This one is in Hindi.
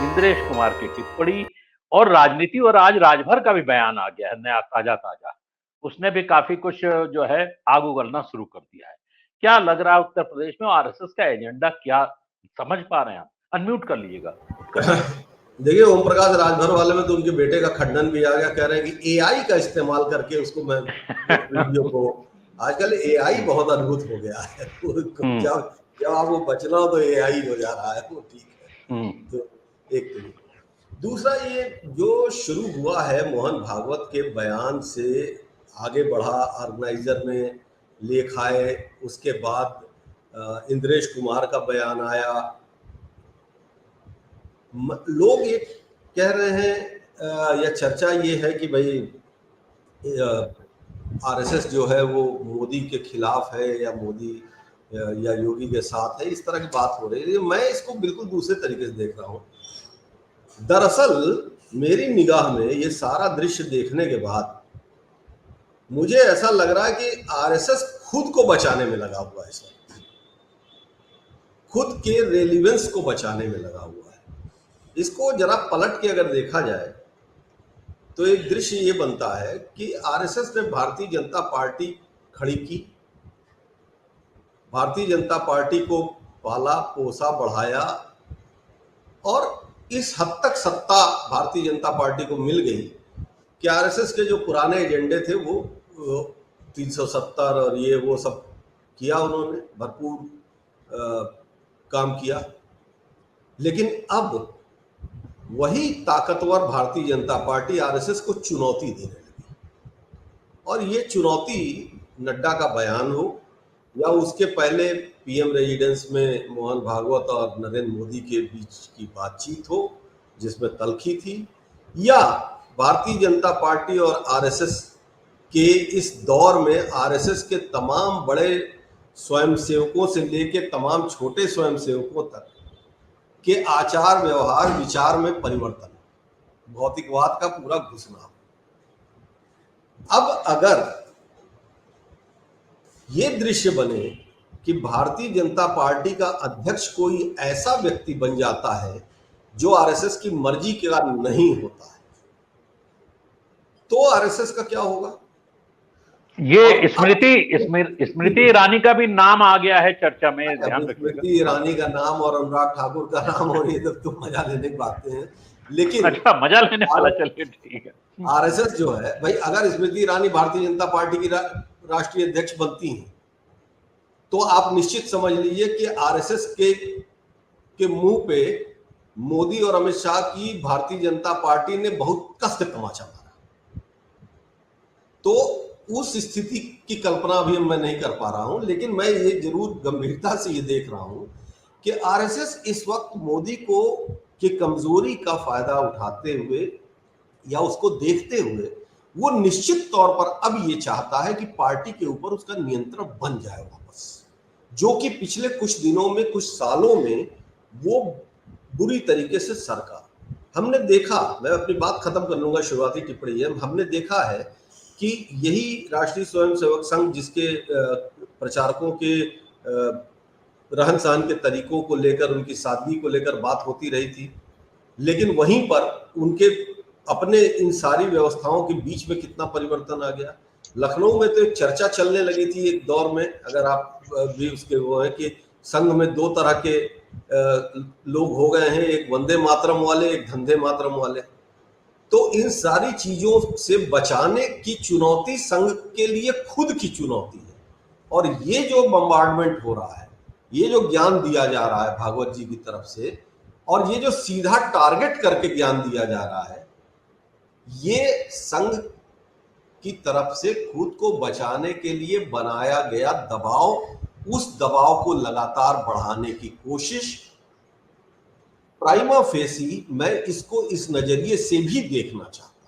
इंद्रेश कुमार की टिप्पणी और राजनीति, और आज राजभर का भी बयान आ गया है नया ताजा-ताजा। उसने भी काफ़ी कुछ जो है आग उगलना शुरू कर दिया है। क्या लग रहा है उत्तर प्रदेश में आरएसएस का एजेंडा क्या समझ पा रहे हैं आप? अनम्यूट कर लीजिएगा उत्कर्ष जी। देखिए, ओम प्रकाश राजभर वाले में तो उनके बेटे का खंडन भी आ गया, कह रहे हैं कि एआई का इस्तेमाल करके उसको मैं उस वीडियो को, आजकल एआई बहुत अद्भुत हो गया है। जब आपको बचना हो तो एआई हो जा रहा है, वो ठीक है। तो एक तो दूसरा, ये जो शुरू हुआ है मोहन भागवत के बयान से आगे बढ़ा, ऑर्गेनाइजर में लेख आए, उसके बाद इंद्रेश कुमार का बयान आया। लोग ये कह रहे हैं या चर्चा ये है कि भाई आरएसएस जो है वो मोदी के खिलाफ है या मोदी या योगी के साथ है, इस तरह की बात हो रही है। मैं इसको बिल्कुल दूसरे तरीके से देख रहा हूँ। दरअसल मेरी निगाह में ये सारा दृश्य देखने के बाद मुझे ऐसा लग रहा है कि आरएसएस खुद को बचाने में लगा हुआ है, खुद के रेलिवेंस को बचाने में लगा हुआ है। इसको जरा पलट के अगर देखा जाए तो एक दृश्य ये बनता है कि आरएसएस ने भारतीय जनता पार्टी खड़ी की, भारतीय जनता पार्टी को पाला पोसा बढ़ाया, और इस हद तक सत्ता भारतीय जनता पार्टी को मिल गई कि आरएसएस के जो पुराने एजेंडे थे वो 370 और ये वो सब किया, उन्होंने भरपूर काम किया। लेकिन अब वही ताकतवर भारतीय जनता पार्टी आरएसएस को चुनौती देने लगी, और ये चुनौती नड्डा का बयान हो या उसके पहले पीएम रेजिडेंस में मोहन भागवत और नरेंद्र मोदी के बीच की बातचीत हो जिसमें तल्खी थी, या भारतीय जनता पार्टी और आरएसएस के इस दौर में आरएसएस के तमाम बड़े स्वयंसेवकों से लेकर तमाम छोटे स्वयंसेवकों तक के आचार व्यवहार विचार में परिवर्तन, भौतिकवाद का पूरा घुसना। अब अगर ये दृश्य बने कि भारतीय जनता पार्टी का अध्यक्ष कोई ऐसा व्यक्ति बन जाता है जो आरएसएस की मर्जी का नहीं होता है, तो आरएसएस का क्या होगा? ये स्मृति ईरानी का भी नाम आ गया है चर्चा में, ध्यान रखिएगा। स्मृति ईरानी का नाम और अनुराग ठाकुर का नाम, और ये तो मजा लेने की बातें हैं। लेकिन अच्छा, मजा लेने वाला, चलिए ठीक है। आरएसएस जो है भाई, अगर स्मृति ईरानी भारतीय जनता पार्टी की राष्ट्रीय अध्यक्ष बनती हैं तो आप निश्चित समझ लीजिए कि आरएसएस के मुंह पे मोदी और अमित शाह की भारतीय जनता पार्टी ने बहुत कस के तमाचा मारा। तो उस स्थिति की कल्पना अभी मैं नहीं कर पा रहा हूं, लेकिन मैं ये जरूर गंभीरता से ये देख रहा हूं कि आरएसएस इस वक्त मोदी को की कमजोरी का फायदा उठाते हुए या उसको देखते हुए वो निश्चित तौर पर अब ये चाहता है कि पार्टी के ऊपर उसका नियंत्रण बन जाए वापस, जो कि पिछले कुछ दिनों में, कुछ सालों में वो बुरी तरीके से सरका। हमने देखा, मैं अपनी बात खत्म कर लूंगा, शुरुआती टिप्पणी है, हमने देखा है कि यही राष्ट्रीय स्वयंसेवक संघ जिसके प्रचारकों के रहन सहन के तरीकों को लेकर, उनकी सादगी को लेकर बात होती रही थी, लेकिन वहीं पर उनके अपने इन सारी व्यवस्थाओं के बीच में कितना परिवर्तन आ गया। लखनऊ में तो एक चर्चा चलने लगी थी एक दौर में, अगर आप भी उसके वो है, कि संघ में दो तरह के लोग हो गए हैं, एक वंदे मातरम वाले, एक धंधे मातरम वाले। तो इन सारी चीजों से बचाने की चुनौती संघ के लिए खुद की चुनौती है, और ये जो बम्बार्डमेंट हो रहा है, ये जो ज्ञान दिया जा रहा है भागवत जी की तरफ से, और ये जो सीधा टारगेट करके ज्ञान दिया जा रहा है, ये संघ की तरफ से खुद को बचाने के लिए बनाया गया दबाव, उस दबाव को लगातार बढ़ाने की कोशिश। प्राइमा फेसी मैं इसको इस नजरिए से भी देखना चाहता हूं